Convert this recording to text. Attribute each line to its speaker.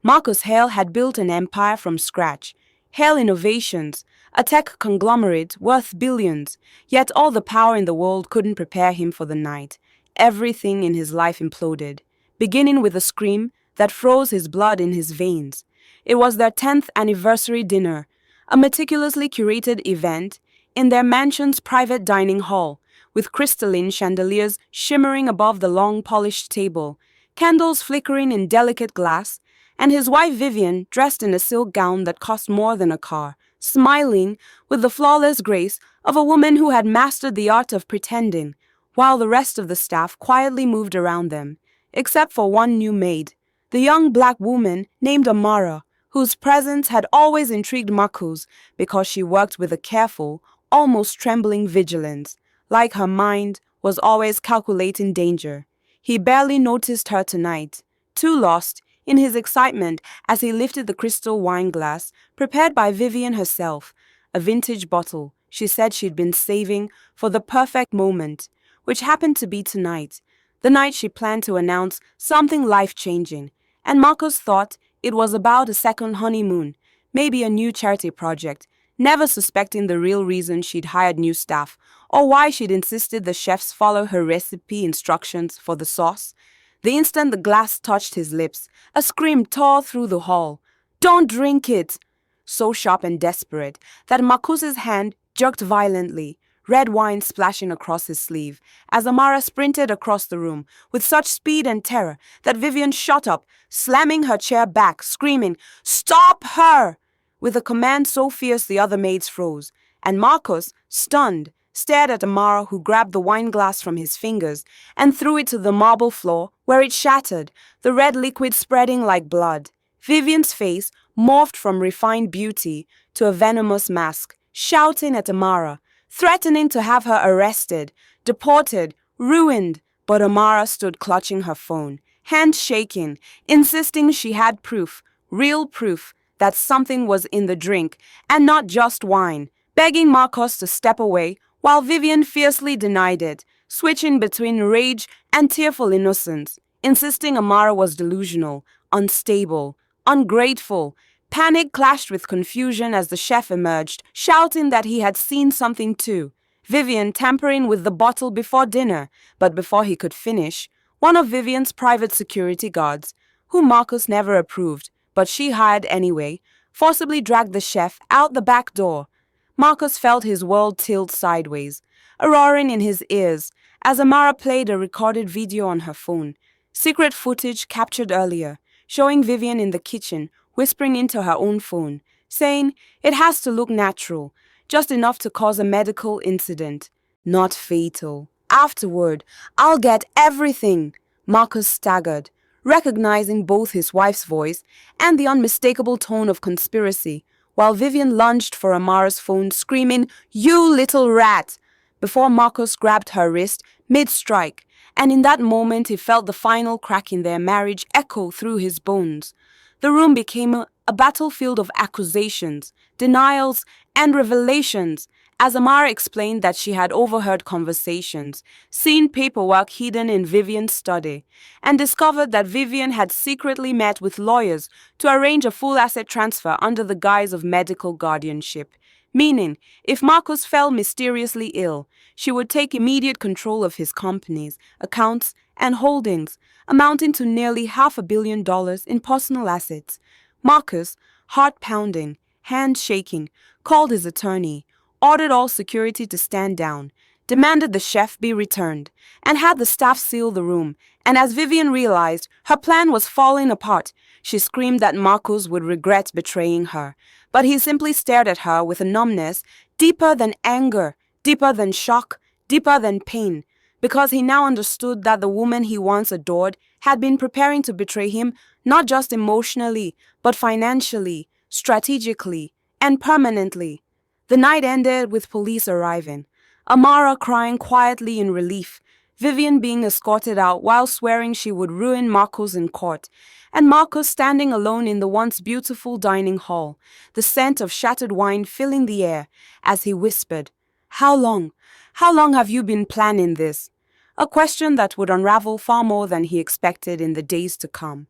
Speaker 1: Marcus Hale had built an empire from scratch. Hale Innovations, a tech conglomerate worth billions, yet all the power in the world couldn't prepare him for the night. Everything in his life imploded, beginning with a scream that froze his blood in his veins. It was their 10th anniversary dinner, a meticulously curated event in their mansion's private dining hall, with crystalline chandeliers shimmering above the long polished table, candles flickering in delicate glass, and his wife Vivian dressed in a silk gown that cost more than a car, smiling with the flawless grace of a woman who had mastered the art of pretending, while the rest of the staff quietly moved around them, except for one new maid, the young black woman named Amara, whose presence had always intrigued Marcus because she worked with a careful, almost trembling vigilance, like her mind was always calculating danger. He barely noticed her tonight, too lost in his excitement as he lifted the crystal wine glass prepared by Vivian herself, a vintage bottle she said she'd been saving for the perfect moment, which happened to be tonight, the night she planned to announce something life-changing, and Marcus thought it was about a second honeymoon, maybe a new charity project, never suspecting the real reason she'd hired new staff or why she'd insisted the chefs follow her recipe instructions for the sauce. The instant the glass touched his lips, a scream tore through the hall. "Don't drink it!" So sharp and desperate that Marcus's hand jerked violently, red wine splashing across his sleeve, as Amara sprinted across the room with such speed and terror that Vivian shot up, slamming her chair back, screaming, "Stop her!" with a command so fierce the other maids froze, and Marcus, stunned, stared at Amara, who grabbed the wine glass from his fingers and threw it to the marble floor, where it shattered, the red liquid spreading like blood. Vivian's face morphed from refined beauty to a venomous mask, shouting at Amara, threatening to have her arrested, deported, ruined. But Amara stood clutching her phone, hands shaking, insisting she had proof, real proof, that something was in the drink, and not just wine, begging Marcus to step away, while Vivian fiercely denied it, switching between rage and tearful innocence, insisting Amara was delusional, unstable, ungrateful. Panic clashed with confusion as the chef emerged, shouting that he had seen something too. Vivian tampering with the bottle before dinner, but before he could finish, one of Vivian's private security guards, whom Marcus never approved, but she hired anyway, forcibly dragged the chef out the back door. Marcus felt his world tilt sideways, a roaring in his ears, as Amara played a recorded video on her phone, secret footage captured earlier, showing Vivian in the kitchen, whispering into her own phone, saying it has to look natural, just enough to cause a medical incident, not fatal. "Afterward, I'll get everything," Marcus staggered, recognizing both his wife's voice and the unmistakable tone of conspiracy, while Vivian lunged for Amara's phone, screaming, "You little rat!" before Marcus grabbed her wrist mid-strike, and in that moment he felt the final crack in their marriage echo through his bones. The room became a battlefield of accusations, denials, and revelations, as Amara explained that she had overheard conversations, seen paperwork hidden in Vivian's study, and discovered that Vivian had secretly met with lawyers to arrange a full asset transfer under the guise of medical guardianship, meaning if Marcus fell mysteriously ill, she would take immediate control of his companies, accounts, and holdings, amounting to nearly $500 million in personal assets. Marcus, heart pounding, hand shaking, called his attorney, ordered all security to stand down, demanded the chef be returned, and had the staff seal the room. And as Vivian realized her plan was falling apart, she screamed that Marcus would regret betraying her. But he simply stared at her with a numbness deeper than anger, deeper than shock, deeper than pain, because he now understood that the woman he once adored had been preparing to betray him not just emotionally, but financially, strategically, and permanently. The night ended with police arriving, Amara crying quietly in relief, Vivian being escorted out while swearing she would ruin Marcus in court, and Marcus standing alone in the once beautiful dining hall, the scent of shattered wine filling the air, as he whispered, "How long? How long have you been planning this?" A question that would unravel far more than he expected in the days to come.